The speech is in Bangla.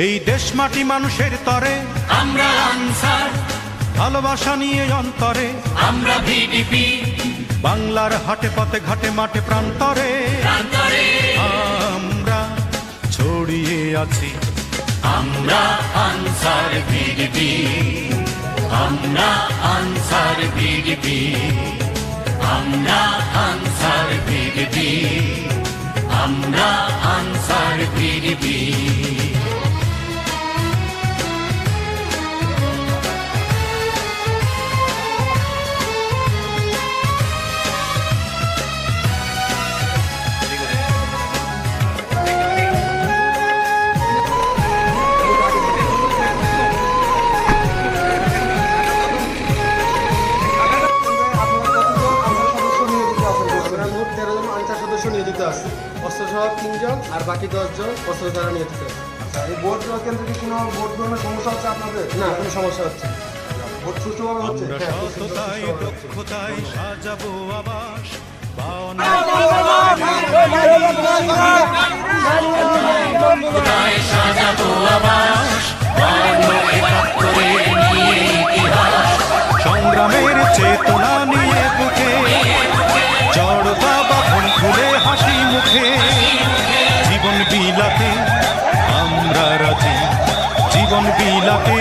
এই দেশ মাটি মানুষের তরে আমরা আনসার, ভালোবাসা নিয়ে অন্তরে আমরা ভিডিপি, বাংলার হাটে পথে ঘাটে মাঠে প্রান্তরে প্রান্তরে আমরা ছড়িয়ে আছি। আমরা আনসার ভিডিপি, আমরা আনসার ভিডিপি, আমরা আনসার ভিডিপি, আমরা আনসার ভিডিপি। নিয়োজিত আছে, অস্ত্র সহ 3 জন আর বাকি 10 জন অস্ত্র দ্বারা নিয়োজিত আছে। এই ভোট দেওয়ার কেন্দ্রে কি কোনো ভোট গ্রহণের সমস্যা হচ্ছে আপনাদের? না, কোনো সমস্যা হচ্ছে না। ভোট সুষ্ঠুভাবে হচ্ছে? আমরা সততায় দক্ষতায় সাজাবো আবাস, সাজাবো আবাস, সংগ্রামের চেতনা নিয়ে বুকে জড়তা বাঁধন খুলে হাসি মুখে জীবন বিলাতে আমরা রাজি, জীবন বিলাতে